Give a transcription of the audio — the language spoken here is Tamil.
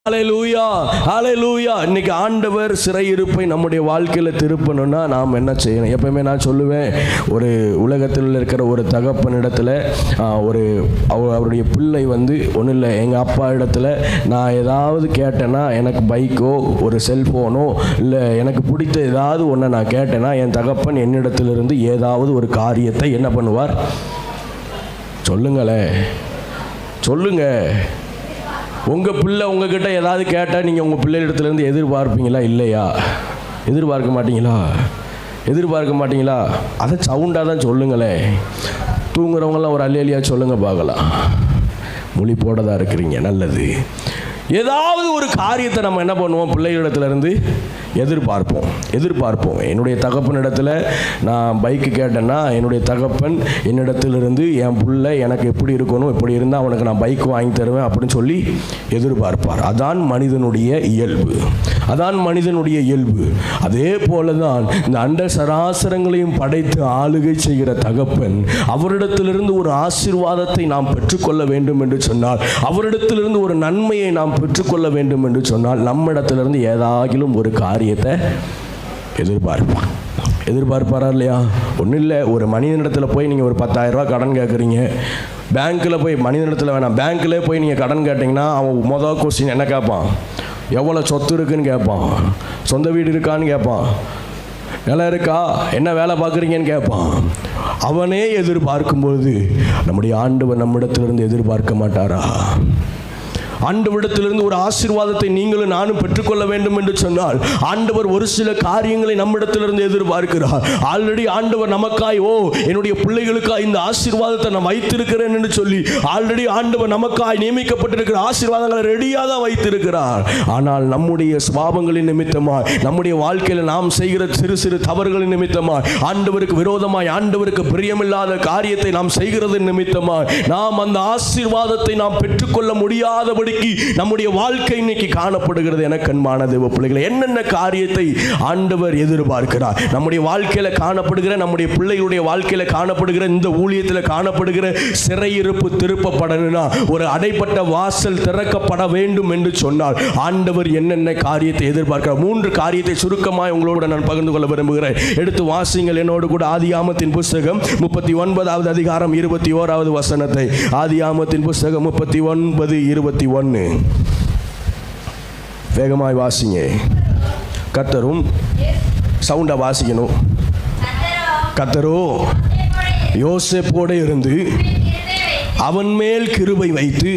ஹல்லேலூயா, ஹல்லேலூயா. இன்னைக்கு ஆண்டவர் சிறையிருப்பை நம்முடைய வாழ்க்கையில் திருப்பணும்னா நாம் என்ன செய்யணும்? எப்பவுமே நான் சொல்லுவேன், ஒரு உலகத்தில் இருக்கிற ஒரு தகப்பனிடத்தில் அவருடைய பிள்ளை ஒன்றும் இல்லை, எங்கள் அப்பா இடத்துல நான் ஏதாவது கேட்டேன்னா, எனக்கு பைக்கோ ஒரு செல்ஃபோனோ இல்லை எனக்கு பிடித்த ஏதாவது ஒன்று நான் கேட்டேன்னா, என் தகப்பன் என்னிடத்திலிருந்து ஏதாவது ஒரு காரியத்தை என்ன பண்ணுவார்? சொல்லுங்களே, சொல்லுங்க. உங்கள் பிள்ளை உங்ககிட்ட ஏதாவது கேட்டால் நீங்கள் உங்கள் பிள்ளைகளிடத்துலேருந்து எதிர்பார்ப்பீங்களா? இல்லையா? எதிர்பார்க்க மாட்டீங்களா? எதிர்பார்க்க மாட்டீங்களா? அதை சவுண்டாக தான் சொல்லுங்களேன். தூங்குறவங்களாம் ஒரு அல்லேலியா சொல்லுங்க பார்க்கலாம். மொழி போட தான் இருக்கிறீங்க, நல்லது. ஏதாவது ஒரு காரியத்தை நம்ம என்ன பண்ணுவோம்? பிள்ளைகளிடத்துலேருந்து எதிர்பார்ப்போம். என்னுடைய தகப்பனிடத்தில் நான் பைக்கு கேட்டேன்னா, என்னுடைய தகப்பன் என்னிடத்திலிருந்து என் பிள்ளை எனக்கு எப்படி இருக்கணும், எப்படி இருந்தால் அவனுக்கு நான் பைக் வாங்கி தருவேன் அப்படின்னு சொல்லி எதிர்பார்ப்பார். அதான் மனிதனுடைய இயல்பு. அதே போல தான் இந்த அண்ட சராசரங்களையும் படைத்து ஆளுகை செய்கிற தகப்பன் அவரிடத்திலிருந்து ஒரு ஆசீர்வாதத்தை நாம் பெற்றுக்கொள்ள வேண்டும் என்று சொன்னால், அவரிடத்திலிருந்து ஒரு நன்மையை நாம் பெற்றுக்கொள்ள வேண்டும் என்று சொன்னால், நம்மிடத்திலிருந்து ஏதாகிலும் ஒரு காரியத்தை எதிர்பார்ப்பாரா இல்லையா? ஒன்றும் இல்லை, ஒரு மனிதனிடத்தில் போய் நீங்கள் ஒரு 10,000 ரூபா கடன் கேட்குறீங்க. பேங்க்கில் போய், மனிதனிடத்தில் வேணாம், பேங்க்கில் போய் நீங்கள் கடன் கேட்டிங்கன்னா அவன் மொதல் கொஸ்டின் என்ன கேட்பான்? எவ்வளோ சொத்து இருக்குன்னு கேட்பான், சொந்த வீடு இருக்கான்னு கேட்பான், நிலம் இருக்கா, என்ன வேலை பார்க்குறீங்கன்னு கேட்பான். அவனே எதிர்பார்க்கும்போது நம்முடைய ஆண்டவர் நம்மிடத்திலிருந்து எதிர்பார்க்க மாட்டாரா? ஆண்டவரிடத்திலிருந்து ஒரு ஆசீர்வாதத்தை நீங்களும் நானும் பெற்றுக்கொள்ள வேண்டும் என்று சொன்னால், ஆண்டவர் ஒரு சில காரியங்களை நம்மிடத்திலிருந்து எதிர்பார்க்கிறார். ஆல்ரெடி ஆண்டவர் நமக்காய், என்னுடைய பிள்ளைகளுக்காய் இந்த ஆசீர்வாதத்தை நான் வைத்திருக்கிறேன் என்று சொல்லி ஆல்ரெடி ஆண்டவர் நமக்காய் நியமிக்கப்பட்டிருக்கிற ஆசீர்வாதங்களை ரெடியாக தான் வைத்திருக்கிறார். ஆனால் நம்முடைய சுபாவங்களின் நிமித்தமாய், நம்முடைய வாழ்க்கையில் நாம் செய்கிற சிறு சிறு தவறுகளின் நிமித்தமாய், ஆண்டவருக்கு விரோதமாய், ஆண்டவருக்கு பிரியமில்லாத காரியத்தை நாம் செய்கிறது நிமித்தமாய், நாம் அந்த ஆசீர்வாதத்தை நாம் பெற்றுக்கொள்ள முடியாதபடி நம்முடைய வாழ்க்கை இன்னைக்கு காணப்படுகிறது. எனக்கு அன்பான தேவ பிள்ளைகளை, என்னென்ன காரியத்தை ஆண்டவர் எதிர்பார்க்கிறார்? நம்முடைய வாழ்க்கையில காணப்படுகிற, நம்முடைய பிள்ளைகளுடைய வாழ்க்கையில காணப்படுகிற, இந்த ஊழியத்தில் காணப்படுகிற சிறையிருப்பு திருப்பப்படணும்னா, ஒரு அடைப்பட்ட வாசல் திறக்கப்பட வேண்டும் என்று சொன்னால், ஆண்டவர் என்னென்ன காரியத்தை எதிர்பார்க்கிறார்? 3 காரியத்தை சுருக்கமாய் உங்களோடு நான் பகிர்ந்து கொள்ள விரும்புகிறேன். எடுத்து வாசிங்கள் என்னோடு கூட. ஆதியாகமத்தின் புஸ்தகம் 39வது அதிகாரம் 21வது வசனத்தை. ஆதியாகமத்தின் புஸ்தகம் 39:21. வேகமாய் வாசிங்க. கர்த்தரும் சவுண்டா வாசிக்கணும். கர்த்தரோ யோசேப்போடு இருந்து அவன் மேல் கிருபை வைத்து